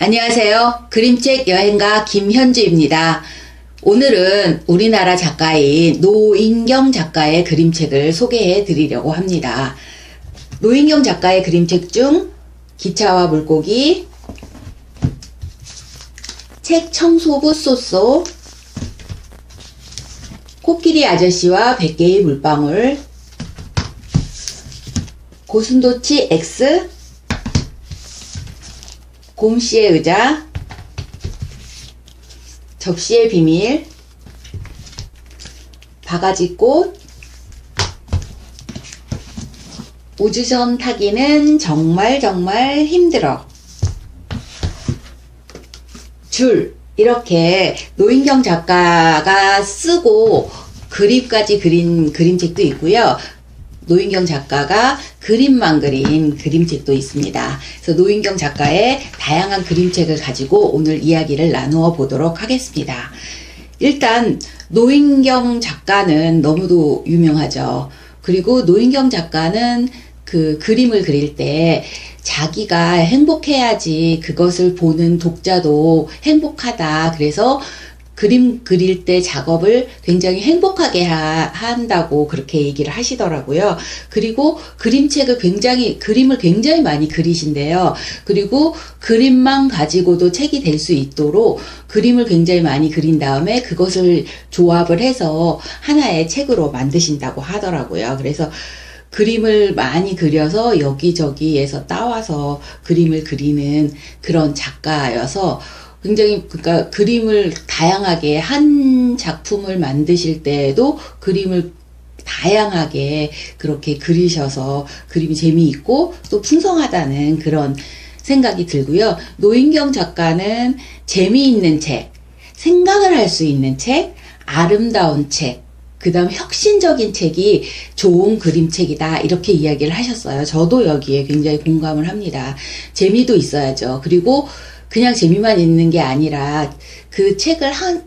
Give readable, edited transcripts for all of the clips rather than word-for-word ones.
안녕하세요. 그림책 여행가 김현주입니다. 오늘은 우리나라 작가인 노인경 작가의 그림책을 소개해 드리려고 합니다. 노인경 작가의 그림책 중 기차와 물고기, 책 청소부 쏘쏘, 코끼리 아저씨와 100개의 물방울, 고슴도치 X, 곰씨의 의자, 접시의 비밀, 바가지꽃, 우주선 타기는 정말 힘들어, 줄, 이렇게 노인경 작가가 쓰고 그림까지 그린 그림책도 있고요. 노인경 작가가 그림만 그린 그림책도 있습니다. 그래서 노인경 작가의 다양한 그림책을 가지고 오늘 이야기를 나누어 보도록 하겠습니다. 일단 노인경 작가는 너무도 유명하죠. 그리고 노인경 작가는 그 그림을 그릴 때 자기가 행복해야지 그것을 보는 독자도 행복하다. 그래서 그림 그릴 때 작업을 굉장히 행복하게 한다고 그렇게 얘기를 하시더라고요. 그리고 그림을 굉장히 많이 그리신대요. 그리고 그림만 가지고도 책이 될 수 있도록 그림을 굉장히 많이 그린 다음에 그것을 조합을 해서 하나의 책으로 만드신다고 하더라고요. 그래서 그림을 많이 그려서 여기저기에서 따와서 그림을 그리는 그런 작가여서 굉장히, 그러니까 그림을 다양하게 한 작품을 만드실 때에도 그림을 다양하게 그렇게 그리셔서 그림이 재미있고 또 풍성하다는 그런 생각이 들고요. 노인경 작가는 재미있는 책, 생각을 할 수 있는 책, 아름다운 책, 그 다음 혁신적인 책이 좋은 그림책이다, 이렇게 이야기를 하셨어요. 저도 여기에 굉장히 공감을 합니다. 재미도 있어야죠. 그리고 그냥 재미만 있는 게 아니라 그 책을 한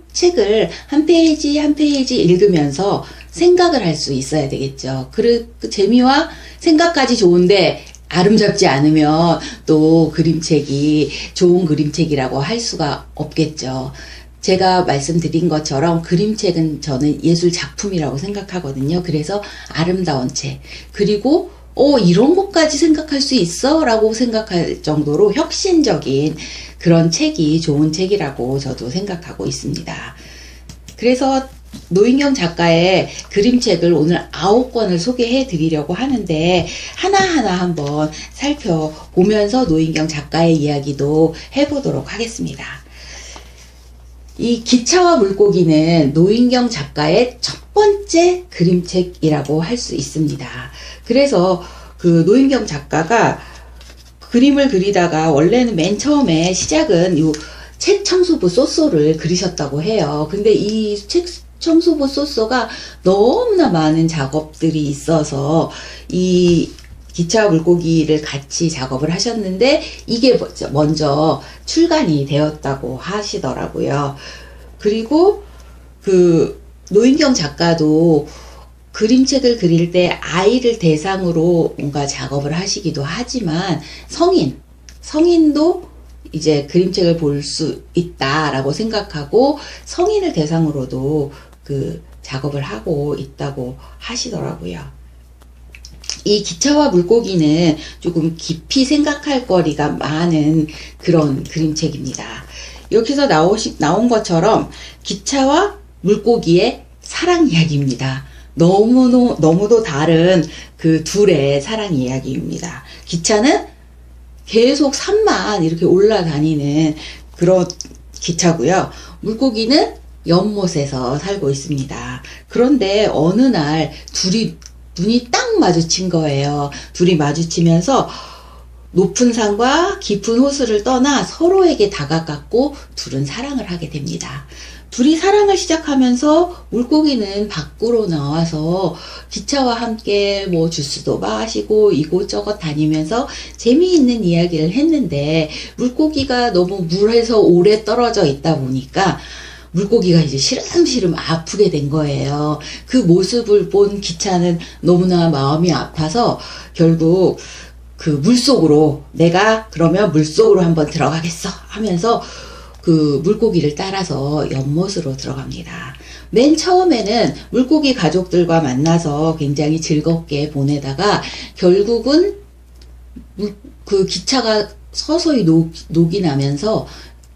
페이지 한 페이지 읽으면서 생각을 할 수 있어야 되겠죠. 그 재미와 생각까지 좋은데 아름답지 않으면 또 그림책이 좋은 그림책이라고 할 수가 없겠죠. 제가 말씀드린 것처럼 그림책은 저는 예술 작품이라고 생각하거든요. 그래서 아름다운 책, 그리고 이런 것까지 생각할 수 있어? 라고 생각할 정도로 혁신적인 그런 책이 좋은 책이라고 저도 생각하고 있습니다. 그래서 노인경 작가의 그림책을 오늘 9권을 소개해 드리려고 하는데 하나하나 한번 살펴보면서 노인경 작가의 이야기도 해보도록 하겠습니다. 이 기차와 물고기는 노인경 작가의 첫 번째 그림책이라고 할 수 있습니다. 그래서 그 노인경 작가가 그림을 그리다가 원래는 맨 처음에 시작은 요 책 청소부 쏘쏘를 그리셨다고 해요. 근데 이 책 청소부 쏘쏘가 너무나 많은 작업들이 있어서 이 기차와 물고기를 같이 작업을 하셨는데 이게 먼저 출간이 되었다고 하시더라고요. 그리고 그 노인경 작가도 그림책을 그릴 때 아이를 대상으로 뭔가 작업을 하시기도 하지만 성인도 이제 그림책을 볼 수 있다라고 생각하고 성인을 대상으로도 그 작업을 하고 있다고 하시더라고요. 이 기차와 물고기는 조금 깊이 생각할 거리가 많은 그런 그림책입니다. 여기서 나온 것처럼 기차와 물고기의 사랑 이야기입니다. 너무도 다른 그 둘의 사랑 이야기입니다. 기차는 계속 산만 이렇게 올라다니는 그런 기차고요. 물고기는 연못에서 살고 있습니다. 그런데 어느 날 둘이 눈이 딱 마주친 거예요. 둘이 마주치면서 높은 산과 깊은 호수를 떠나 서로에게 다가갔고 둘은 사랑을 하게 됩니다. 둘이 사랑을 시작하면서 물고기는 밖으로 나와서 기차와 함께 뭐 주스도 마시고 이곳저곳 다니면서 재미있는 이야기를 했는데 물고기가 너무 물에서 오래 떨어져 있다 보니까 물고기가 이제 시름시름 아프게 된 거예요. 그 모습을 본 기차는 너무나 마음이 아파서 결국 그 물속으로, 내가 그러면 물속으로 한번 들어가겠어 하면서 그 물고기를 따라서 연못으로 들어갑니다. 맨 처음에는 물고기 가족들과 만나서 굉장히 즐겁게 보내다가 결국은 그 기차가 서서히 녹이 나면서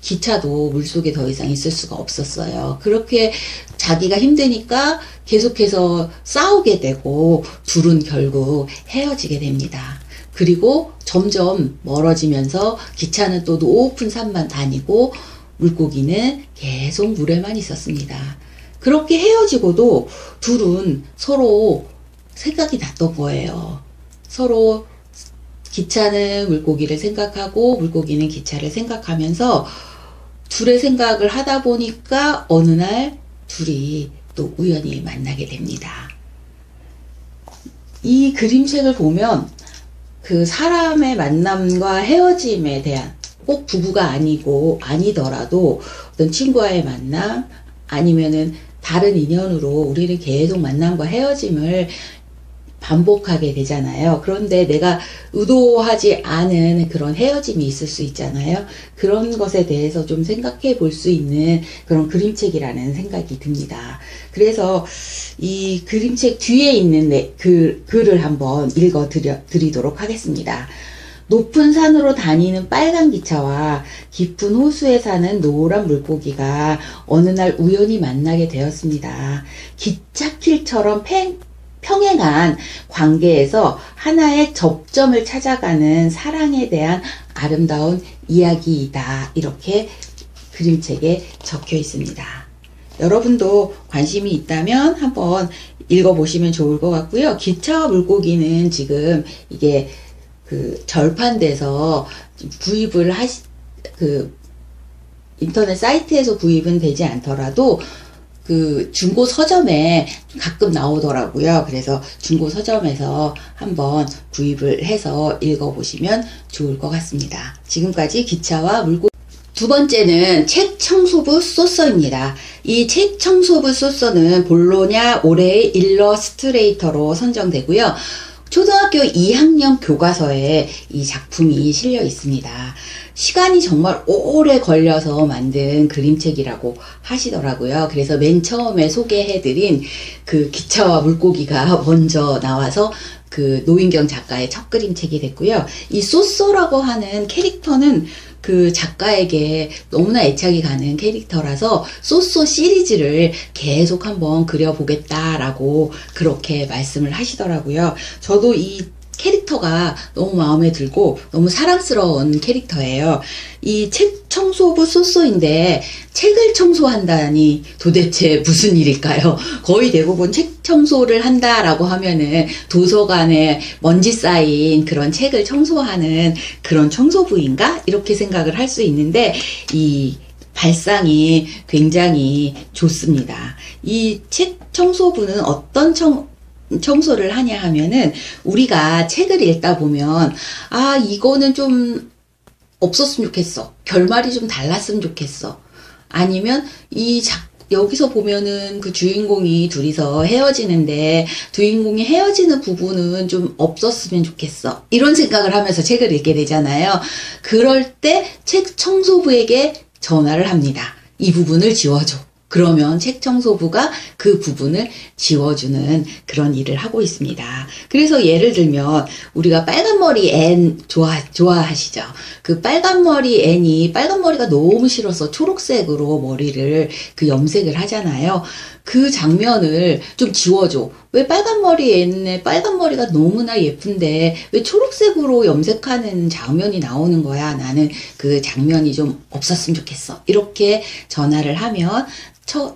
기차도 물속에 더 이상 있을 수가 없었어요. 그렇게 자기가 힘드니까 계속해서 싸우게 되고 둘은 결국 헤어지게 됩니다. 그리고 점점 멀어지면서 기차는 또 높은 산만 다니고 물고기는 계속 물에만 있었습니다. 그렇게 헤어지고도 둘은 서로 생각이 났던 거예요. 서로 기차는 물고기를 생각하고 물고기는 기차를 생각하면서 둘의 생각을 하다 보니까 어느 날 둘이 또 우연히 만나게 됩니다. 이 그림책을 보면 그 사람의 만남과 헤어짐에 대한, 꼭 부부가 아니더라도 어떤 친구와의 만남 아니면은 다른 인연으로 우리는 계속 만남과 헤어짐을 반복하게 되잖아요. 그런데 내가 의도하지 않은 그런 헤어짐이 있을 수 있잖아요. 그런 것에 대해서 좀 생각해 볼 수 있는 그런 그림책이라는 생각이 듭니다. 그래서 이 그림책 뒤에 있는 글을 한번 읽어 드리도록 하겠습니다. 높은 산으로 다니는 빨간 기차와 깊은 호수에 사는 노란 물고기가 어느 날 우연히 만나게 되었습니다. 기찻길처럼 평행한 관계에서 하나의 접점을 찾아가는 사랑에 대한 아름다운 이야기이다. 이렇게 그림책에 적혀 있습니다. 여러분도 관심이 있다면 한번 읽어보시면 좋을 것 같고요. 기차와 물고기는 지금 이게 그 절판돼서 구입을 인터넷 사이트에서 구입은 되지 않더라도 그 중고 서점에 가끔 나오더라고요. 그래서 중고 서점에서 한번 구입을 해서 읽어보시면 좋을 것 같습니다. 지금까지 기차와 물고기. 두 번째는 책 청소부 소서입니다. 이 책 청소부 소서는 볼로냐 올해의 일러스트레이터로 선정되고요. 초등학교 2학년 교과서에 이 작품이 실려 있습니다. 시간이 정말 오래 걸려서 만든 그림책이라고 하시더라고요. 그래서 맨 처음에 소개해드린 그 기차와 물고기가 먼저 나와서 그 노인경 작가의 첫 그림책이 됐고요. 이 소쏘라고 하는 캐릭터는 그 작가에게 너무나 애착이 가는 캐릭터라서 소쏘 시리즈를 계속 한번 그려보겠다라고 그렇게 말씀을 하시더라고요. 저도 이 캐릭터가 너무 마음에 들고 너무 사랑스러운 캐릭터예요. 이 책 청소부 소쏘인데 책을 청소한다니 도대체 무슨 일일까요? 거의 대부분 책 청소를 한다라고 하면은 도서관에 먼지 쌓인 그런 책을 청소하는 그런 청소부인가? 이렇게 생각을 할 수 있는데 이 발상이 굉장히 좋습니다. 이 책 청소부는 어떤 청소를 하냐 하면은 우리가 책을 읽다 보면 아 이거는 좀 없었으면 좋겠어. 결말이 좀 달랐으면 좋겠어. 아니면 여기서 보면은 그 주인공이 둘이서 헤어지는데 주인공이 헤어지는 부분은 좀 없었으면 좋겠어. 이런 생각을 하면서 책을 읽게 되잖아요. 그럴 때 책 청소부에게 전화를 합니다. 이 부분을 지워줘. 그러면 책 청소부가 그 부분을 지워주는 그런 일을 하고 있습니다. 그래서 예를 들면 우리가 빨간머리 앤 좋아하시죠? 그 빨간머리 앤이 빨간머리가 너무 싫어서 초록색으로 머리를 그 염색을 하잖아요. 그 장면을 좀 지워줘. 왜 빨간머리 앤의 빨간머리가 너무나 예쁜데 왜 초록색으로 염색하는 장면이 나오는 거야? 나는 그 장면이 좀 없었으면 좋겠어. 이렇게 전화를 하면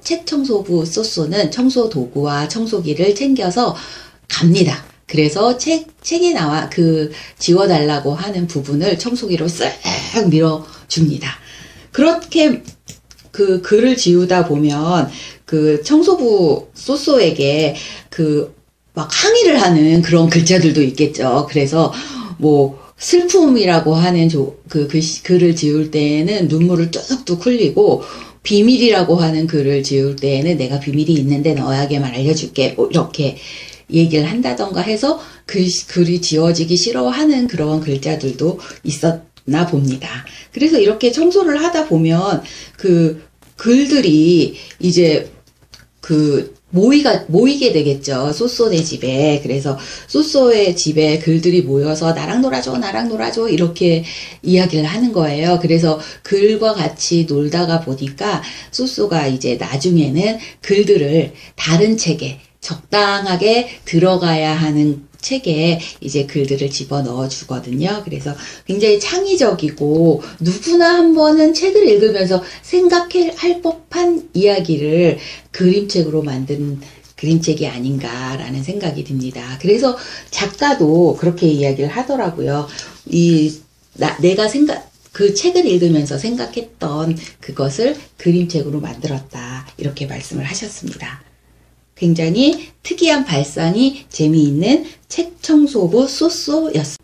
책 청소부 소쏘는 청소 도구와 청소기를 챙겨서 갑니다. 그래서 책에 나와 그 지워달라고 하는 부분을 청소기로 쓱 밀어줍니다. 그렇게 그 글을 지우다 보면 그 청소부 소쏘에게 그 막 항의를 하는 그런 글자들도 있겠죠. 그래서 뭐 슬픔이라고 하는 글을 지울 때에는 눈물을 뚝뚝 흘리고 비밀이라고 하는 글을 지울 때에는 내가 비밀이 있는데 너에게만 알려줄게. 뭐 이렇게 얘기를 한다던가 해서 글이 지워지기 싫어하는 그런 글자들도 있었나 봅니다. 그래서 이렇게 청소를 하다 보면 그 글들이 이제 모이게 되겠죠. 쏘쏘네 집에. 그래서 쏘쏘의 집에 글들이 모여서 나랑 놀아줘, 나랑 놀아줘, 이렇게 이야기를 하는 거예요. 그래서 글과 같이 놀다가 보니까 쏘쏘가 이제 나중에는 글들을 다른 책에 적당하게 들어가야 하는 책에 이제 글들을 집어 넣어 주거든요. 그래서 굉장히 창의적이고 누구나 한 번은 책을 읽으면서 생각할 법한 이야기를 그림책으로 만든 그림책이 아닌가라는 생각이 듭니다. 그래서 작가도 그렇게 이야기를 하더라고요. 내가 그 책을 읽으면서 생각했던 그것을 그림책으로 만들었다. 이렇게 말씀을 하셨습니다. 굉장히 특이한 발상이 재미있는 책 청소부 쏘쏘였습니다.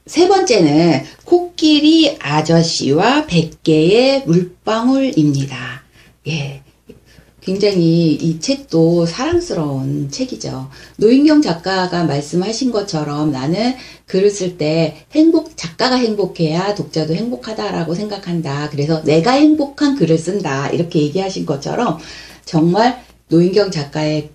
세 번째는 코끼리 아저씨와 100개의 물방울입니다. 예. 굉장히 이 책도 사랑스러운 책이죠. 노인경 작가가 말씀하신 것처럼 나는 글을 쓸 때 작가가 행복해야 독자도 행복하다라고 생각한다. 그래서 내가 행복한 글을 쓴다. 이렇게 얘기하신 것처럼 정말 노인경 작가의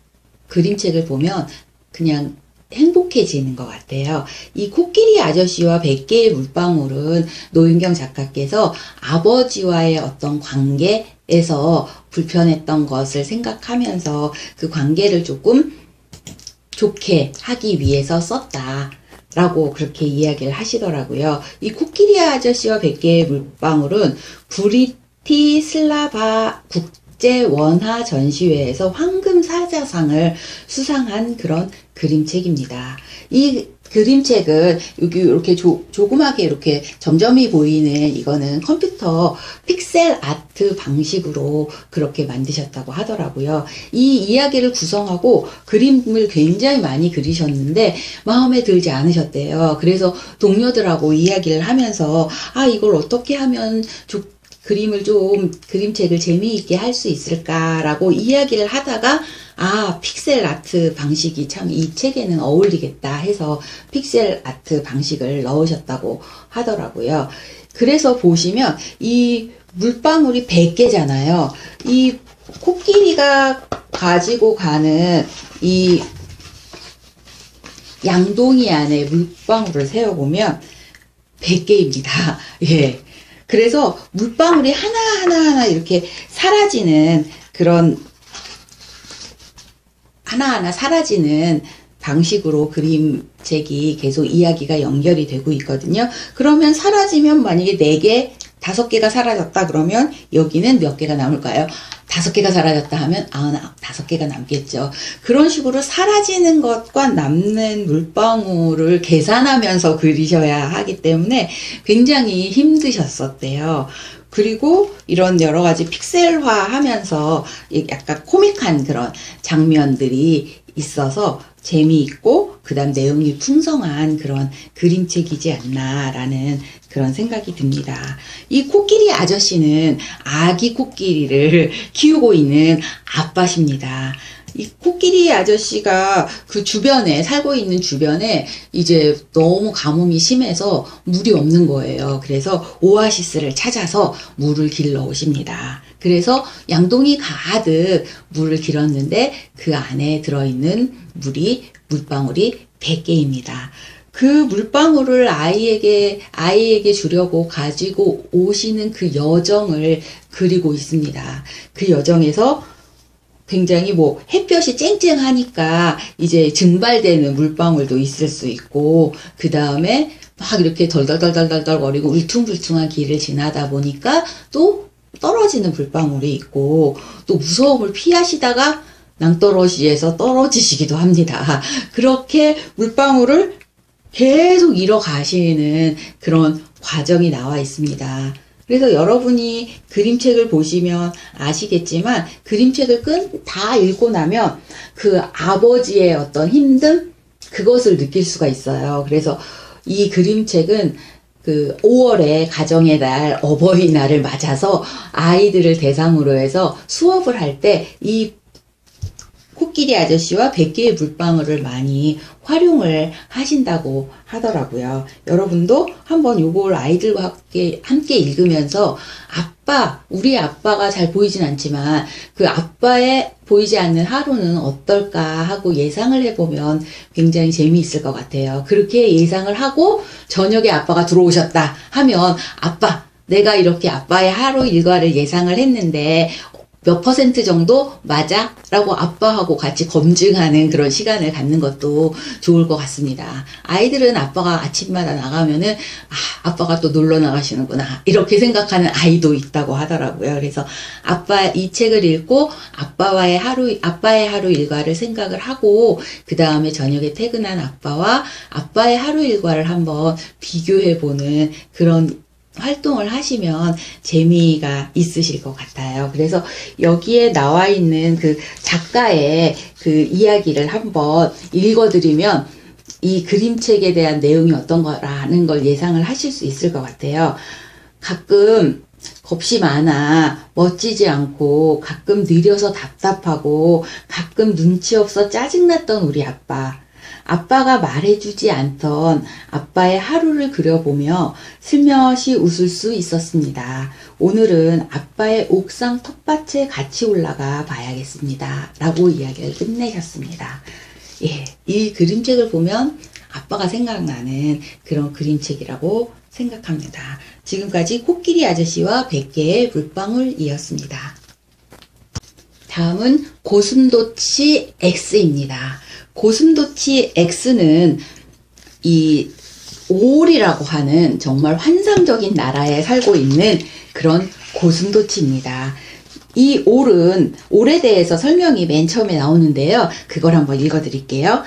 그림책을 보면 그냥 행복해지는 것 같아요. 이 코끼리 아저씨와 100개의 물방울은 노인경 작가께서 아버지와의 어떤 관계에서 불편했던 것을 생각하면서 그 관계를 조금 좋게 하기 위해서 썼다. 라고 그렇게 이야기를 하시더라고요. 이 코끼리 아저씨와 100개의 물방울은 브리티슬라바 국제 원화 전시회에서 황금 사자상을 수상한 그런 그림책입니다. 이 그림책은 여기 이렇게 조그맣게 이렇게 점점이 보이는 이거는 컴퓨터 픽셀 아트 방식으로 그렇게 만드셨다고 하더라고요. 이 이야기를 구성하고 그림을 굉장히 많이 그리셨는데 마음에 들지 않으셨대요. 그래서 동료들하고 이야기를 하면서 이걸 어떻게 하면 그림책을 재미있게 할 수 있을까라고 이야기를 하다가 픽셀 아트 방식이 참 이 책에는 어울리겠다 해서 픽셀 아트 방식을 넣으셨다고 하더라고요. 그래서 보시면 이 물방울이 100개잖아요. 이 코끼리가 가지고 가는 이 양동이 안에 물방울을 세어보면 100개입니다. 예. 그래서 물방울이 하나하나 이렇게 사라지는 그런 하나하나 사라지는 방식으로 그림책이 계속 이야기가 연결이 되고 있거든요. 그러면 사라지면 만약에 4개, 5개가 사라졌다 그러면 여기는 몇 개가 남을까요? 5개가 사라졌다 하면 5개가 남겠죠. 그런 식으로 사라지는 것과 남는 물방울을 계산하면서 그리셔야 하기 때문에 굉장히 힘드셨었대요. 그리고 이런 여러 가지 픽셀화 하면서 약간 코믹한 그런 장면들이 있어서 재미있고 그 다음 내용이 풍성한 그런 그림책이지 않나라는 그런 생각이 듭니다. 이 코끼리 아저씨는 아기 코끼리를 키우고 있는 아빠십니다. 이 코끼리 아저씨가 그 주변에 살고 있는 주변에 이제 너무 가뭄이 심해서 물이 없는 거예요. 그래서 오아시스를 찾아서 물을 길러 오십니다. 그래서 양동이 가득 물을 길었는데 그 안에 들어있는 물방울이 100개입니다. 그 물방울을 아이에게 주려고 가지고 오시는 그 여정을 그리고 있습니다. 그 여정에서 굉장히 햇볕이 쨍쨍하니까 이제 증발되는 물방울도 있을 수 있고, 그 다음에 막 이렇게 덜덜덜덜덜 거리고 울퉁불퉁한 길을 지나다 보니까 또 떨어지는 물방울이 있고, 또 무서움을 피하시다가 낭떠러지에서 떨어지시기도 합니다. 그렇게 물방울을 계속 잃어가시는 그런 과정이 나와 있습니다. 그래서 여러분이 그림책을 보시면 아시겠지만 그림책을 다 읽고 나면 그 아버지의 어떤 힘듦? 그것을 느낄 수가 있어요. 그래서 이 그림책은 그 5월에 가정의 날, 어버이날을 맞아서 아이들을 대상으로 해서 수업을 할 때 이 코끼리 아저씨와 100개의 물방울을 많이 활용을 하신다고 하더라고요. 여러분도 한번 요걸 아이들과 함께 읽으면서 우리 아빠가 잘 보이진 않지만 그 아빠의 보이지 않는 하루는 어떨까 하고 예상을 해보면 굉장히 재미있을 것 같아요. 그렇게 예상을 하고 저녁에 아빠가 들어오셨다 하면 내가 이렇게 아빠의 하루 일과를 예상을 했는데 몇 % 정도 맞아? 라고 아빠하고 같이 검증하는 그런 시간을 갖는 것도 좋을 것 같습니다. 아이들은 아빠가 아침마다 나가면은 아빠가 또 놀러 나가시는구나 이렇게 생각하는 아이도 있다고 하더라고요. 그래서 이 책을 읽고 아빠의 하루 일과를 생각을 하고 그 다음에 저녁에 퇴근한 아빠와 아빠의 하루 일과를 한번 비교해보는 그런 활동을 하시면 재미가 있으실 것 같아요. 그래서 여기에 나와 있는 그 작가의 그 이야기를 한번 읽어드리면 이 그림책에 대한 내용이 어떤 거라는 걸 예상을 하실 수 있을 것 같아요. 가끔 겁이 많아, 멋지지 않고, 가끔 느려서 답답하고, 가끔 눈치 없어 짜증났던 우리 아빠. 아빠가 말해주지 않던 아빠의 하루를 그려보며 슬며시 웃을 수 있었습니다. 오늘은 아빠의 옥상 텃밭에 같이 올라가 봐야겠습니다. 라고 이야기를 끝내셨습니다. 예, 이 그림책을 보면 아빠가 생각나는 그런 그림책이라고 생각합니다. 지금까지 코끼리 아저씨와 100개의 물방울이었습니다. 다음은 고슴도치 X입니다. 고슴도치 X는 이 오울이라고 하는 정말 환상적인 나라에 살고 있는 그런 고슴도치입니다. 이 올에 대해서 설명이 맨 처음에 나오는데요. 그걸 한번 읽어드릴게요.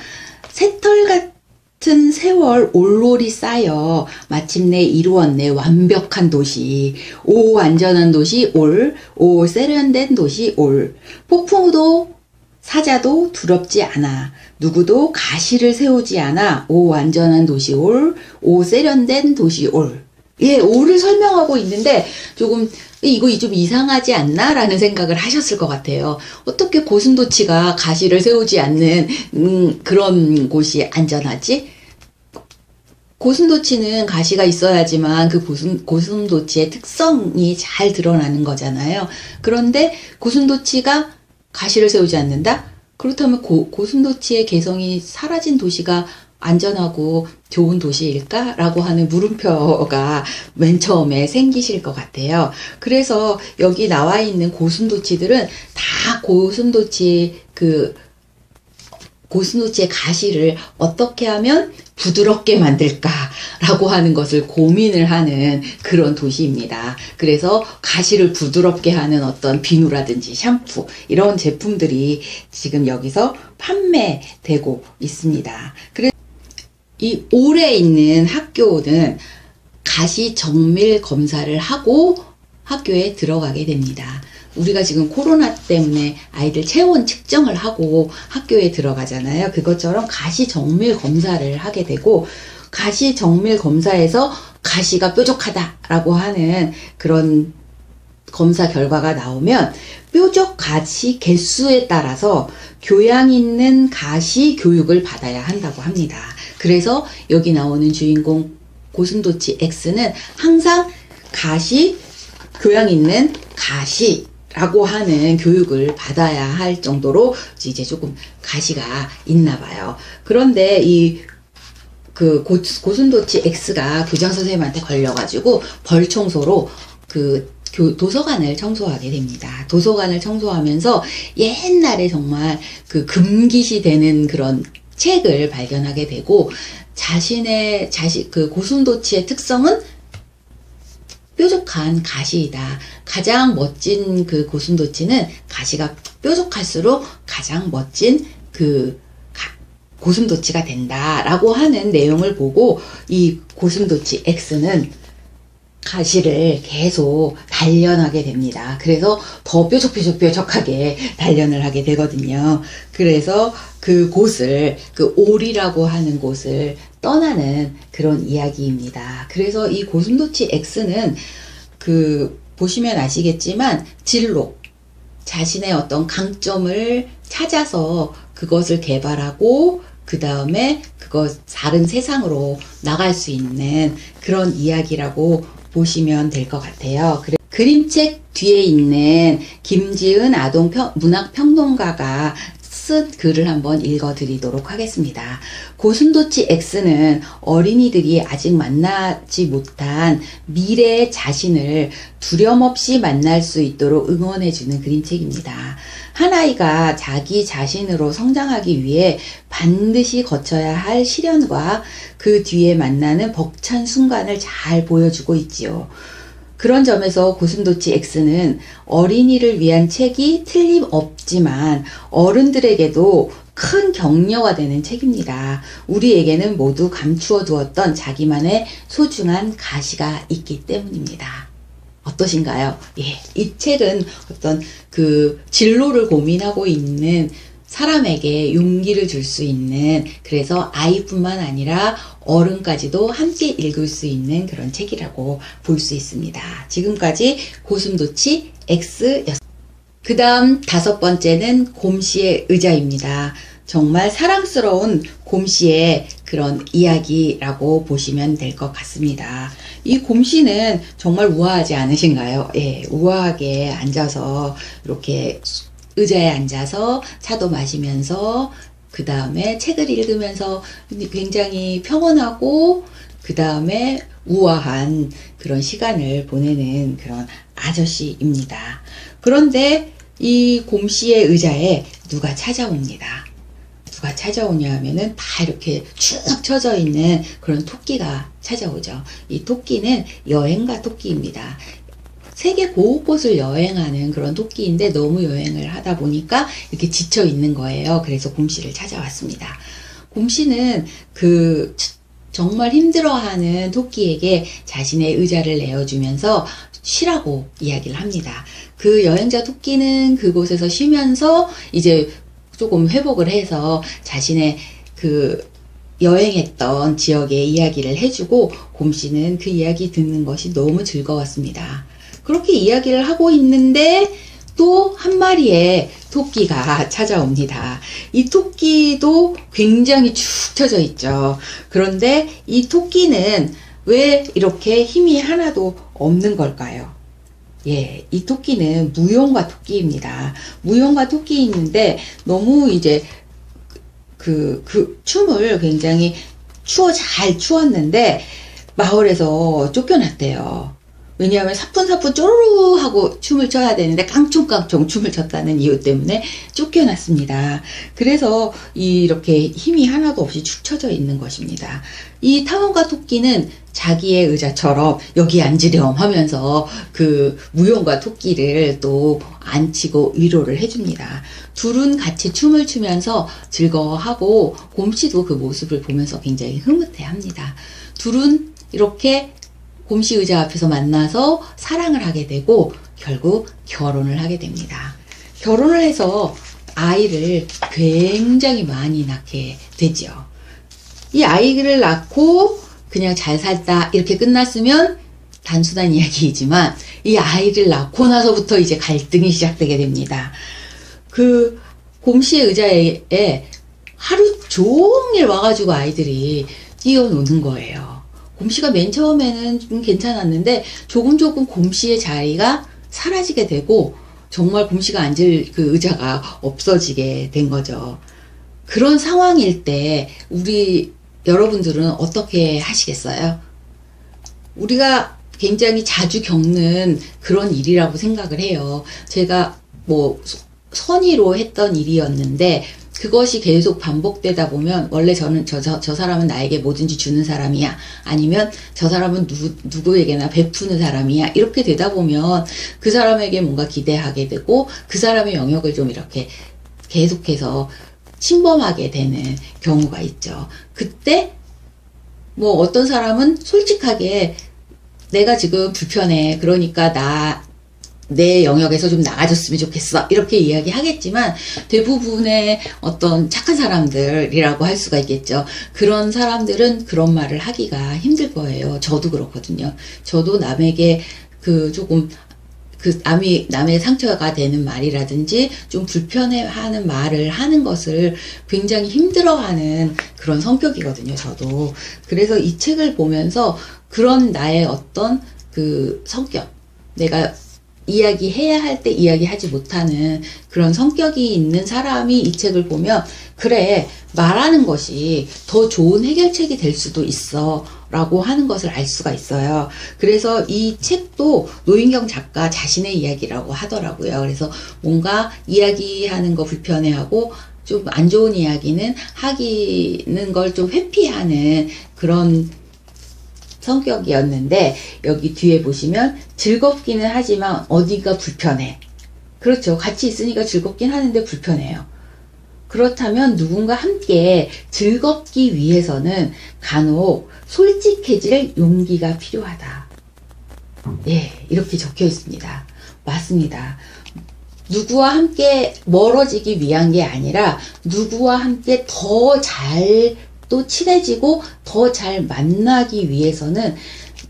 새털 같은 세월 올롤이 쌓여 마침내 이루었네 완벽한 도시. 오 안전한 도시 올, 오 세련된 도시 올. 폭풍우도 사자도 두렵지 않아. 누구도 가시를 세우지 않아. 오 안전한 도시 올, 오 세련된 도시 올. 예, 올을 설명하고 있는데 조금 이거 좀 이상하지 않나? 라는 생각을 하셨을 것 같아요. 어떻게 고슴도치가 가시를 세우지 않는 그런 곳이 안전하지? 고슴도치는 가시가 있어야지만 그 고슴도치의 특성이 잘 드러나는 거잖아요. 그런데 고슴도치가 가시를 세우지 않는다? 그렇다면 고슴도치의 개성이 사라진 도시가 안전하고 좋은 도시일까? 라고 하는 물음표가 맨 처음에 생기실 것 같아요. 그래서 여기 나와 있는 고슴도치들은 다 고슴도치의 가시를 어떻게 하면 부드럽게 만들까라고 하는 것을 고민을 하는 그런 도시입니다. 그래서 가시를 부드럽게 하는 어떤 비누라든지 샴푸 이런 제품들이 지금 여기서 판매되고 있습니다. 그래서 이 올에 있는 학교는 가시 정밀 검사를 하고 학교에 들어가게 됩니다. 우리가 지금 코로나 때문에 아이들 체온 측정을 하고 학교에 들어가잖아요. 그것처럼 가시 정밀 검사를 하게 되고 가시 정밀 검사에서 가시가 뾰족하다라고 하는 그런 검사 결과가 나오면 뾰족 가시 개수에 따라서 교양 있는 가시 교육을 받아야 한다고 합니다. 그래서 여기 나오는 주인공 고슴도치 X는 항상 교양 있는 가시라고 하는 교육을 받아야 할 정도로 이제 조금 가시가 있나 봐요. 그런데 고슴도치 X가 교장 선생님한테 걸려가지고 벌 청소로 도서관을 청소하게 됩니다. 도서관을 청소하면서 옛날에 정말 금기시 되는 그런 책을 발견하게 되고 고슴도치의 특성은 뾰족한 가시이다. 가장 멋진 고슴도치는 가시가 뾰족할수록 가장 멋진 고슴도치가 된다라고 하는 내용을 보고 이 고슴도치 X는 가시를 계속 단련하게 됩니다. 그래서 더 뾰족하게 단련을 하게 되거든요. 그래서 올이라고 하는 곳을 떠나는 그런 이야기입니다. 그래서 이 고슴도치 X는 보시면 아시겠지만 진로, 자신의 어떤 강점을 찾아서 그것을 개발하고 그 다음에 그것 다른 세상으로 나갈 수 있는 그런 이야기라고 보시면 될 것 같아요. 그림책 뒤에 있는 김지은 문학평론가가 쓴 글을 한번 읽어드리도록 하겠습니다. 고슴도치 X는 어린이들이 아직 만나지 못한 미래의 자신을 두려움없이 만날 수 있도록 응원해주는 그림책입니다. 한 아이가 자기 자신으로 성장하기 위해 반드시 거쳐야 할 시련과 그 뒤에 만나는 벅찬 순간을 잘 보여주고 있지요. 그런 점에서 고슴도치 X는 어린이를 위한 책이 틀림없지만 어른들에게도 큰 격려가 되는 책입니다. 우리에게는 모두 감추어 두었던 자기만의 소중한 가시가 있기 때문입니다. 어떠신가요? 예, 이 책은 어떤 그 진로를 고민하고 있는 사람에게 용기를 줄 수 있는, 그래서 아이뿐만 아니라 어른까지도 함께 읽을 수 있는 그런 책이라고 볼 수 있습니다. 지금까지 고슴도치 X였습니다. 그 다음 5번째는 곰씨의 의자입니다. 정말 사랑스러운 곰씨의 그런 이야기라고 보시면 될 것 같습니다. 이 곰씨는 정말 우아하지 않으신가요? 예, 우아하게 앉아서 이렇게 의자에 앉아서 차도 마시면서 그 다음에 책을 읽으면서 굉장히 평온하고 그 다음에 우아한 그런 시간을 보내는 그런 아저씨입니다. 그런데 이 곰씨의 의자에 누가 찾아옵니다. 누가 찾아오냐 하면은 다 이렇게 쭉 쳐져 있는 그런 토끼가 찾아오죠. 이 토끼는 여행가 토끼입니다. 세계 곳곳을 여행하는 그런 토끼인데 너무 여행을 하다 보니까 이렇게 지쳐 있는 거예요. 그래서 곰씨를 찾아왔습니다. 곰씨는 정말 힘들어하는 토끼에게 자신의 의자를 내어주면서 쉬라고 이야기를 합니다. 그 여행자 토끼는 그곳에서 쉬면서 이제 조금 회복을 해서 자신의 여행했던 지역의 이야기를 해주고, 곰씨는 그 이야기 듣는 것이 너무 즐거웠습니다. 그렇게 이야기를 하고 있는데 또 한 마리의 토끼가 찾아옵니다. 이 토끼도 굉장히 축 처져 있죠. 그런데 이 토끼는 왜 이렇게 힘이 하나도 없는 걸까요? 예, 이 토끼는 무용가 토끼입니다. 무용가 토끼인데 너무 이제 그 춤을 굉장히 잘 추었는데 마을에서 쫓겨났대요. 왜냐하면 사뿐사뿐 쪼르르 하고 춤을 춰야 되는데 깡총깡총 춤을 췄다는 이유 때문에 쫓겨났습니다. 그래서 이렇게 힘이 하나도 없이 축 처져 있는 것입니다. 이 탐험가 토끼는 자기의 의자처럼 여기 앉으렴 하면서 그 무용가 토끼를 또 앉히고 위로를 해줍니다. 둘은 같이 춤을 추면서 즐거워하고 곰씨도 그 모습을 보면서 굉장히 흐뭇해합니다. 둘은 이렇게 곰씨 의자 앞에서 만나서 사랑을 하게 되고 결국 결혼을 하게 됩니다. 결혼을 해서 아이를 굉장히 많이 낳게 되죠. 이 아이를 낳고 그냥 잘 살다 이렇게 끝났으면 단순한 이야기이지만 이 아이를 낳고 나서부터 이제 갈등이 시작되게 됩니다. 그 곰씨의 의자에 하루 종일 와가지고 아이들이 뛰어노는 거예요. 곰씨가 맨 처음에는 좀 괜찮았는데 조금 곰씨의 자리가 사라지게 되고 정말 곰씨가 앉을 그 의자가 없어지게 된 거죠. 그런 상황일 때 우리 여러분들은 어떻게 하시겠어요? 우리가 굉장히 자주 겪는 그런 일이라고 생각을 해요. 제가 뭐 선의로 했던 일이었는데 그것이 계속 반복되다 보면 원래 저는 저 사람은 나에게 뭐든지 주는 사람이야, 아니면 저 사람은 누구에게나 베푸는 사람이야, 이렇게 되다 보면 그 사람에게 뭔가 기대하게 되고 그 사람의 영역을 좀 이렇게 계속해서 침범하게 되는 경우가 있죠. 그때 뭐 어떤 사람은 솔직하게 내가 지금 불편해, 그러니까 내 영역에서 좀 나가줬으면 좋겠어, 이렇게 이야기하겠지만 대부분의 어떤 착한 사람들이라고 할 수가 있겠죠. 그런 사람들은 그런 말을 하기가 힘들 거예요. 저도 그렇거든요. 저도 남에게 조금 그 남의 상처가 되는 말이라든지 좀 불편해하는 말을 하는 것을 굉장히 힘들어하는 그런 성격이거든요, 저도. 그래서 이 책을 보면서 그런 나의 어떤 그 성격, 내가 이야기해야 할 때 이야기하지 못하는 그런 성격이 있는 사람이 이 책을 보면, 그래, 말하는 것이 더 좋은 해결책이 될 수도 있어 라고 하는 것을 알 수가 있어요. 그래서 이 책도 노인경 작가 자신의 이야기라고 하더라고요. 그래서 뭔가 이야기하는 거 불편해하고 좀 안 좋은 이야기는 하기는 걸 좀 회피하는 그런 성격이었는데, 여기 뒤에 보시면 즐겁기는 하지만 어디가 불편해. 그렇죠. 같이 있으니까 즐겁긴 하는데 불편해요. 그렇다면 누군가 함께 즐겁기 위해서는 간혹 솔직해질 용기가 필요하다. 예, 이렇게 적혀 있습니다. 맞습니다. 누구와 함께 멀어지기 위한 게 아니라 누구와 함께 더 잘 또 친해지고 더 잘 만나기 위해서는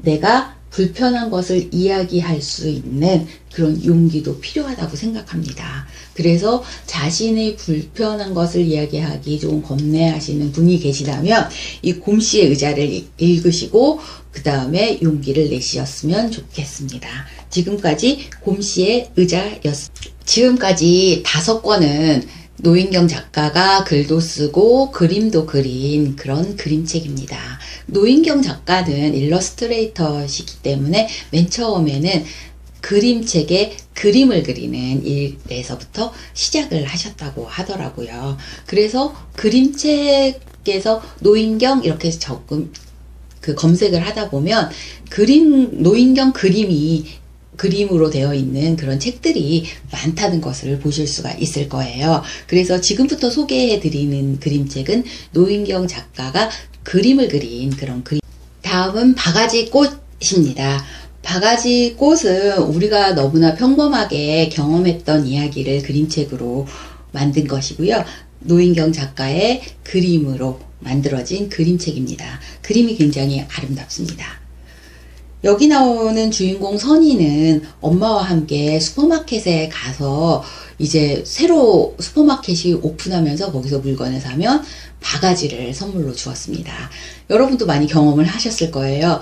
내가 불편한 것을 이야기할 수 있는 그런 용기도 필요하다고 생각합니다. 그래서 자신의 불편한 것을 이야기하기 좀 겁내하시는 분이 계시다면 이 곰씨의 의자를 읽으시고 그 다음에 용기를 내시었으면 좋겠습니다. 지금까지 곰씨의 의자였습니다. 지금까지 5권은 노인경 작가가 글도 쓰고 그림도 그린 그런 그림책입니다. 노인경 작가는 일러스트레이터시기 때문에 맨 처음에는 그림책에 그림을 그리는 일에서부터 시작을 하셨다고 하더라고요. 그래서 그림책에서 노인경 이렇게 조금 검색을 하다 보면 노인경 그림으로 되어 있는 그런 책들이 많다는 것을 보실 수가 있을 거예요. 그래서 지금부터 소개해 드리는 그림책은 노인경 작가가 그림을 그린 그런 그림. 다음은 바가지 꽃입니다. 바가지 꽃은 우리가 너무나 평범하게 경험했던 이야기를 그림책으로 만든 것이고요. 노인경 작가의 그림으로 만들어진 그림책입니다. 그림이 굉장히 아름답습니다. 여기 나오는 주인공 선이는 엄마와 함께 슈퍼마켓에 가서 이제 새로 슈퍼마켓이 오픈하면서 거기서 물건을 사면 바가지를 선물로 주었습니다. 여러분도 많이 경험을 하셨을 거예요.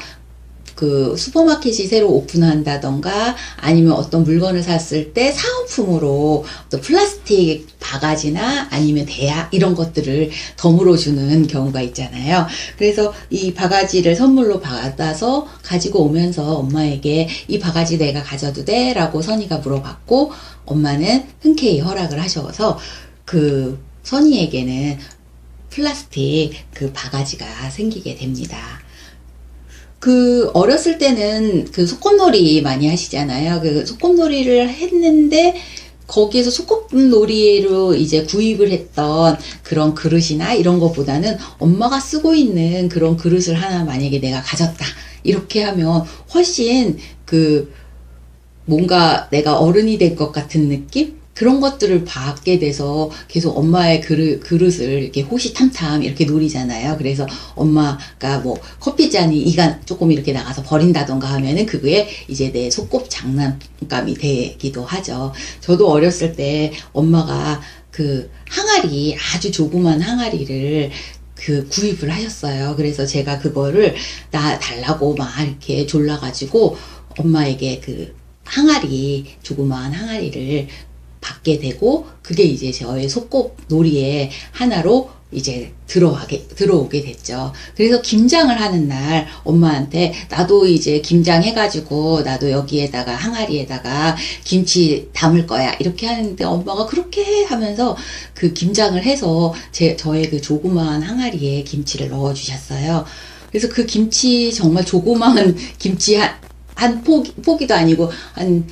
그 슈퍼마켓이 새로 오픈한다던가 아니면 어떤 물건을 샀을 때 사은품으로 어떤 플라스틱 바가지나 아니면 대야 이런 것들을 덤으로 주는 경우가 있잖아요. 그래서 이 바가지를 선물로 받아서 가지고 오면서 엄마에게 이 바가지 내가 가져도 돼? 라고 선이가 물어봤고 엄마는 흔쾌히 허락을 하셔서 그 선이에게는 플라스틱 그 바가지가 생기게 됩니다. 어렸을 때는 소꿉놀이 많이 하시잖아요. 소꿉놀이를 했는데, 거기에서 소꿉놀이로 이제 구입을 했던 그런 그릇이나 이런 것보다는 엄마가 쓰고 있는 그런 그릇을 하나 만약에 내가 가졌다. 이렇게 하면 훨씬 뭔가 내가 어른이 된 것 같은 느낌? 그런 것들을 받게 돼서 계속 엄마의 그릇을 이렇게 호시탐탐 이렇게 노리잖아요. 그래서 엄마가 뭐 커피잔이 이가 조금 이렇게 나가서 버린다던가 하면은 그게 이제 내 소꿉 장난감이 되기도 하죠. 저도 어렸을 때 엄마가 항아리, 아주 조그만 항아리를 구입을 하셨어요. 그래서 제가 그거를 달라고 막 이렇게 졸라가지고 엄마에게 조그만 항아리를 받게 되고, 그게 이제 저의 소꿉놀이의 하나로 이제 들어오게 됐죠. 그래서 김장을 하는 날 엄마한테 나도 이제 김장해가지고 나도 여기에다가 항아리에다가 김치 담을 거야 이렇게 하는데 엄마가 그렇게 하면서 김장을 해서 저의 조그마한 항아리에 김치를 넣어 주셨어요. 그래서 김치 정말 조그마한 김치 한 포기도 아니고 한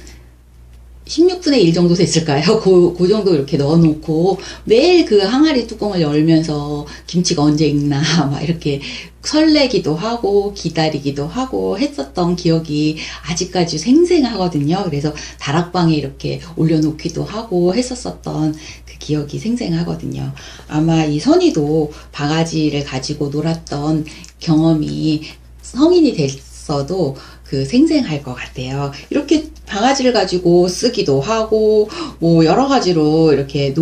16분의 1 정도 됐을까요? 그 정도 이렇게 넣어놓고 매일 항아리 뚜껑을 열면서 김치가 언제 익나 막 이렇게 설레기도 하고 기다리기도 하고 했었던 기억이 아직까지 생생하거든요. 그래서 다락방에 이렇게 올려놓기도 하고 했었던 그 기억이 생생하거든요. 아마 이 선이도 바가지를 가지고 놀았던 경험이 성인이 됐어도 생생할 것 같아요. 이렇게 바가지를 가지고 쓰기도 하고 뭐 여러 가지로 이렇게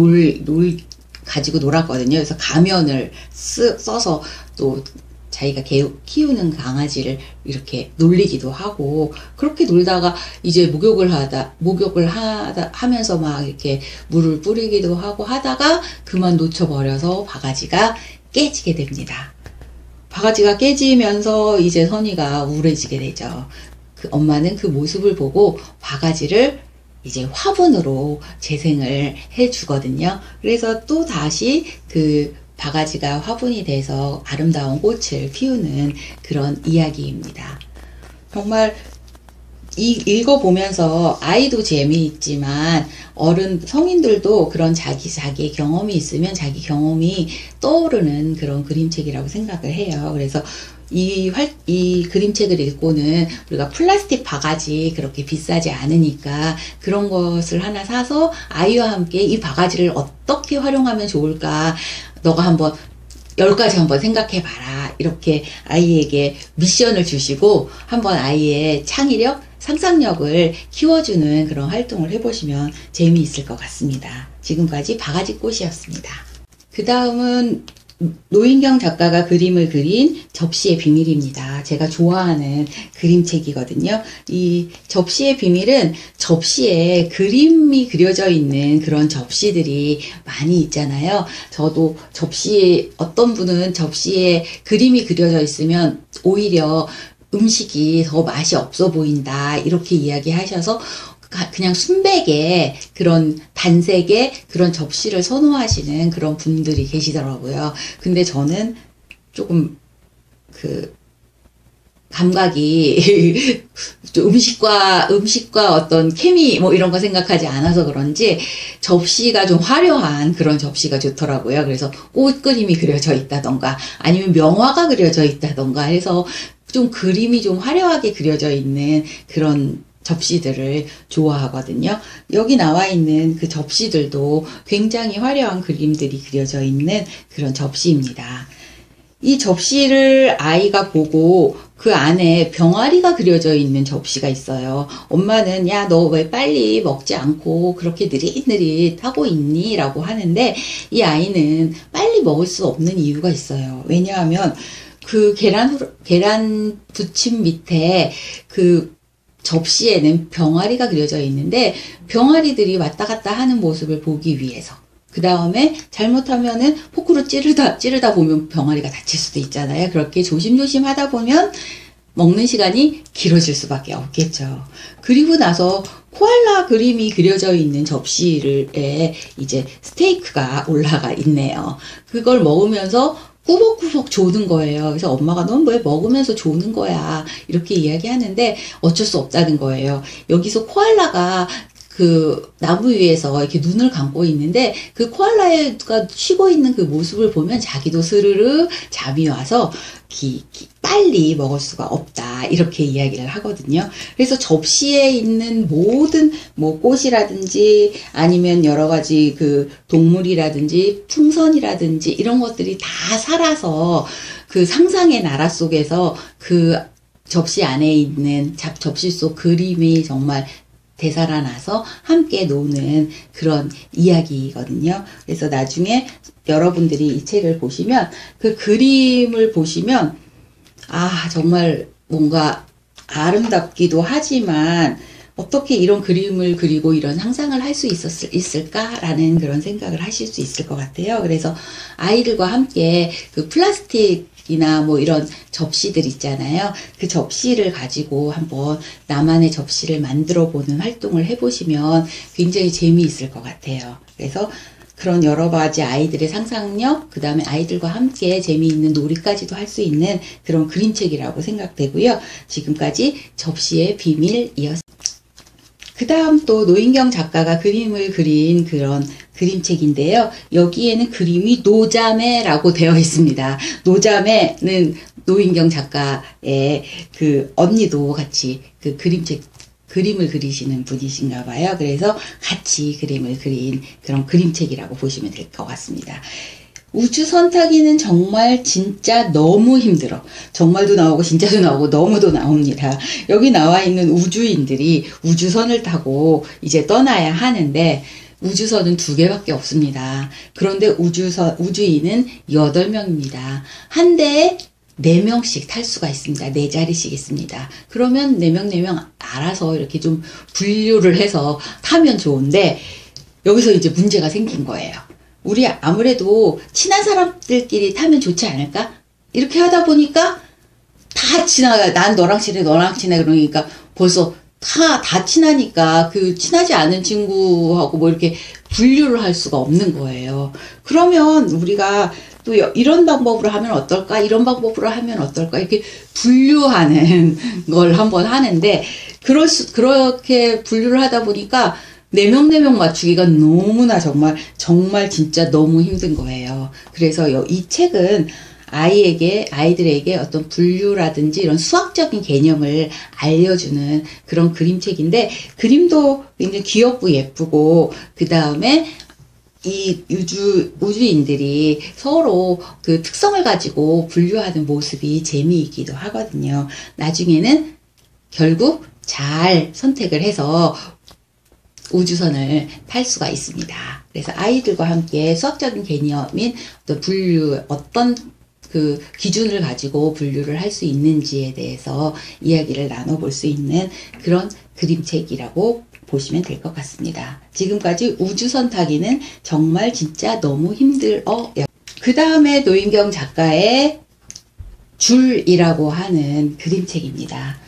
가지고 놀았거든요. 그래서 가면을 써서 또 자기가 키우는 강아지를 이렇게 놀리기도 하고, 그렇게 놀다가 이제 목욕을 하면서 막 이렇게 물을 뿌리기도 하고 하다가 그만 놓쳐버려서 바가지가 깨지게 됩니다. 바가지가 깨지면서 이제 선이가 우울해지게 되죠. 엄마는 그 모습을 보고 바가지를 이제 화분으로 재생을 해주거든요. 그래서 또 다시 그 바가지가 화분이 돼서 아름다운 꽃을 피우는 그런 이야기입니다. 정말 읽어보면서 아이도 재미있지만 성인들도 그런 자기의 경험이 있으면 자기 경험이 떠오르는 그런 그림책이라고 생각을 해요. 그래서 이 그림책을 읽고는 우리가 플라스틱 바가지 그렇게 비싸지 않으니까 그런 것을 하나 사서 아이와 함께 이 바가지를 어떻게 활용하면 좋을까, 너가 한번 10가지 한번 생각해 봐라, 이렇게 아이에게 미션을 주시고 한번 아이의 창의력, 상상력을 키워주는 그런 활동을 해보시면 재미있을 것 같습니다. 지금까지 바가지꽃이었습니다. 그 다음은 노인경 작가가 그림을 그린 접시의 비밀입니다. 제가 좋아하는 그림책이거든요. 이 접시의 비밀은 접시에 그림이 그려져 있는 그런 접시들이 많이 있잖아요. 저도 어떤 분은 접시에 그림이 그려져 있으면 오히려 음식이 더 맛이 없어 보인다, 이렇게 이야기하셔서 그냥 순백의 그런 단색의 그런 접시를 선호하시는 그런 분들이 계시더라고요. 근데 저는 조금 감각이 음식과 어떤 케미 뭐 이런 거 생각하지 않아서 그런지 접시가 좀 화려한 그런 접시가 좋더라고요. 그래서 꽃 그림이 그려져 있다던가 아니면 명화가 그려져 있다던가 해서 좀 그림이 좀 화려하게 그려져 있는 그런 접시들을 좋아하거든요. 여기 나와 있는 그 접시들도 굉장히 화려한 그림들이 그려져 있는 그런 접시입니다. 이 접시를 아이가 보고 그 안에 병아리가 그려져 있는 접시가 있어요. 엄마는 야, 너 왜 빨리 먹지 않고 그렇게 느릿느릿 하고 있니? 라고 하는데 이 아이는 빨리 먹을 수 없는 이유가 있어요. 왜냐하면 그 계란 부침 밑에 그 접시에는 병아리가 그려져 있는데 병아리들이 왔다 갔다 하는 모습을 보기 위해서, 그 다음에 잘못하면은 포크로 찌르다 보면 병아리가 다칠 수도 있잖아요. 그렇게 조심조심 하다 보면 먹는 시간이 길어질 수밖에 없겠죠. 그리고 나서 코알라 그림이 그려져 있는 접시에 이제 스테이크가 올라가 있네요. 그걸 먹으면서 꾸벅꾸벅 조는 거예요. 그래서 엄마가 넌 왜 먹으면서 조는 거야, 이렇게 이야기하는데 어쩔 수 없다는 거예요. 여기서 코알라가 그 나무 위에서 이렇게 눈을 감고 있는데 그 코알라가 쉬고 있는 그 모습을 보면 자기도 스르르 잠이 와서 빨리 먹을 수가 없다, 이렇게 이야기를 하거든요. 그래서 접시에 있는 모든 뭐 꽃이라든지 아니면 여러 가지 그 동물이라든지 풍선이라든지 이런 것들이 다 살아서 그 상상의 나라 속에서 그 접시 안에 있는 접시 속 그림이 정말 되살아나서 함께 노는 그런 이야기거든요. 그래서 나중에 여러분들이 이 책을 보시면 그 그림을 보시면 정말 뭔가 아름답기도 하지만 어떻게 이런 그림을 그리고 이런 상상을 할 수 있을까라는 그런 생각을 하실 수 있을 것 같아요. 그래서 아이들과 함께 그 플라스틱이나 뭐 이런 접시들 있잖아요. 그 접시를 가지고 한번 나만의 접시를 만들어 보는 활동을 해보시면 굉장히 재미있을 것 같아요. 그래서 그런 여러 가지 아이들의 상상력, 그 다음에 아이들과 함께 재미있는 놀이까지도 할 수 있는 그런 그림책이라고 생각되고요. 지금까지 접시의 비밀이었습니다. 그 다음 또 노인경 작가가 그림을 그린 그런 그림책인데요. 여기에는 그림이 노자매라고 되어 있습니다. 노자매는 노인경 작가의 그 언니도 같이 그 그림을 그리시는 분이신가 봐요. 그래서 같이 그림을 그린 그런 그림책이라고 보시면 될 것 같습니다. 우주선 타기는 정말 진짜 너무 힘들어. 정말도 나오고 진짜도 나오고 너무도 나옵니다. 여기 나와 있는 우주인들이 우주선을 타고 이제 떠나야 하는데 우주선은 2개밖에 없습니다. 그런데 우주인은 8명입니다. 한 대에 4명씩 탈 수가 있습니다. 4자리씩 있습니다. 그러면 4명 알아서 이렇게 좀 분류를 해서 타면 좋은데 여기서 이제 문제가 생긴 거예요. 우리 아무래도 친한 사람들끼리 타면 좋지 않을까? 이렇게 하다 보니까 다 친하가, 난 너랑 친해, 너랑 친해, 그러니까 벌써 다 친하니까 그 친하지 않은 친구하고 뭐 이렇게 분류를 할 수가 없는 거예요. 그러면 우리가 또 이런 방법으로 하면 어떨까? 이런 방법으로 하면 어떨까? 이렇게 분류하는 걸 한번 하는데, 그렇게 분류를 하다 보니까 4명 맞추기가 너무나 정말 진짜 너무 힘든 거예요. 그래서 이 책은 아이들에게 어떤 분류라든지 이런 수학적인 개념을 알려주는 그런 그림책인데, 그림도 굉장히 귀엽고 예쁘고, 그 다음에 이 우주인들이 서로 그 특성을 가지고 분류하는 모습이 재미있기도 하거든요. 나중에는 결국 잘 선택을 해서 우주선을 탈 수가 있습니다. 그래서 아이들과 함께 수학적인 개념인 어떤 그 기준을 가지고 분류를 할 수 있는지에 대해서 이야기를 나눠볼 수 있는 그런 그림책이라고 보시면 될 것 같습니다. 지금까지 우주선 타기는 정말 진짜 너무 힘들어. 그 다음에 노인경 작가의 줄이라고 하는 그림책입니다.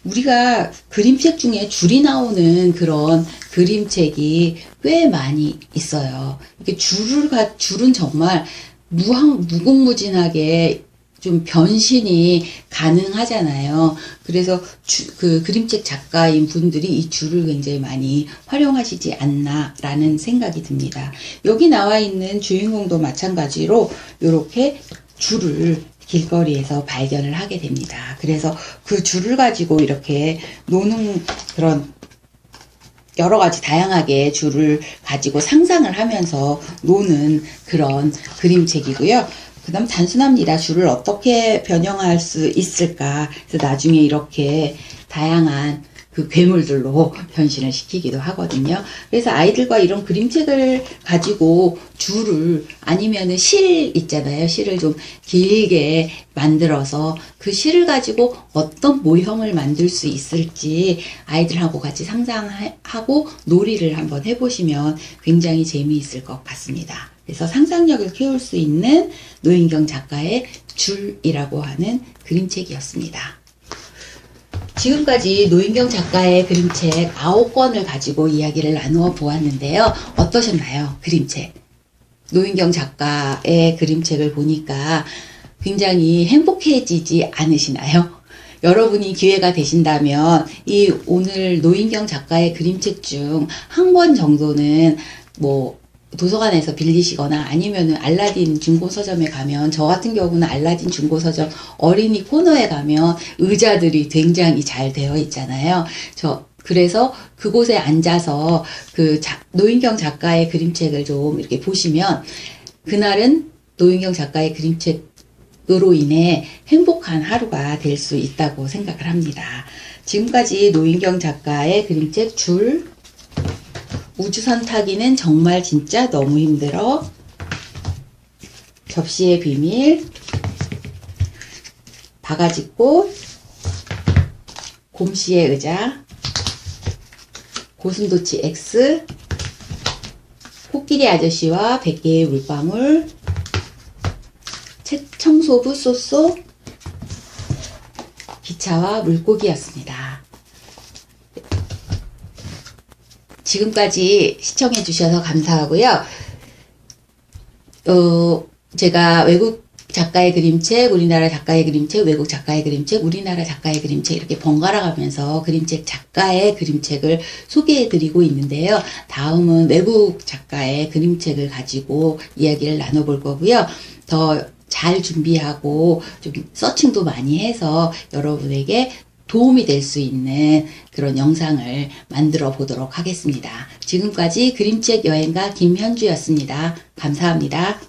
우리가 그림책 중에 줄이 나오는 그런 그림책이 꽤 많이 있어요. 이렇게 줄은 정말 무궁무진하게 좀 변신이 가능하잖아요. 그래서 그 그림책 작가인 분들이 이 줄을 굉장히 많이 활용하시지 않나라는 생각이 듭니다. 여기 나와 있는 주인공도 마찬가지로 이렇게 줄을 길거리에서 발견을 하게 됩니다. 그래서 그 줄을 가지고 이렇게 노는 그런 여러 가지 다양하게 줄을 가지고 상상을 하면서 노는 그런 그림책이고요. 그 다음 단순합니다. 줄을 어떻게 변형할 수 있을까. 그래서 나중에 이렇게 다양한 그 괴물들로 변신을 시키기도 하거든요. 그래서 아이들과 이런 그림책을 가지고 줄을, 아니면은 실 있잖아요. 실을 좀 길게 만들어서 그 실을 가지고 어떤 모형을 만들 수 있을지 아이들하고 같이 상상하고 놀이를 한번 해보시면 굉장히 재미있을 것 같습니다. 그래서 상상력을 키울 수 있는 노인경 작가의 줄이라고 하는 그림책이었습니다. 지금까지 노인경 작가의 그림책 9권을 가지고 이야기를 나누어 보았는데요. 어떠셨나요? 그림책. 노인경 작가의 그림책을 보니까 굉장히 행복해지지 않으시나요? 여러분이 기회가 되신다면 이 오늘 노인경 작가의 그림책 중 한 권 정도는 뭐 도서관에서 빌리시거나 아니면은 알라딘 중고서점에 가면, 저 같은 경우는 알라딘 중고서점 어린이 코너에 가면 의자들이 굉장히 잘 되어 있잖아요. 그래서 그곳에 앉아서 그 노인경 작가의 그림책을 좀 이렇게 보시면 그날은 노인경 작가의 그림책으로 인해 행복한 하루가 될 수 있다고 생각을 합니다. 지금까지 노인경 작가의 그림책 줄, 우주선 타기는 정말 진짜 너무 힘들어, 접시의 비밀, 바가지꽃, 곰씨의 의자, 고슴도치 X, 코끼리 아저씨와 100개의 물방울, 청소부 쏘쏘, 기차와 물고기였습니다. 지금까지 시청해 주셔서 감사하고요. 제가 외국 작가의 그림책, 우리나라 작가의 그림책, 외국 작가의 그림책, 우리나라 작가의 그림책 이렇게 번갈아 가면서 그림책 작가의 그림책을 소개해 드리고 있는데요. 다음은 외국 작가의 그림책을 가지고 이야기를 나눠볼 거고요. 더 잘 준비하고 좀 서칭도 많이 해서 여러분에게 도움이 될 수 있는 그런 영상을 만들어 보도록 하겠습니다. 지금까지 그림책 여행가 김현주였습니다. 감사합니다.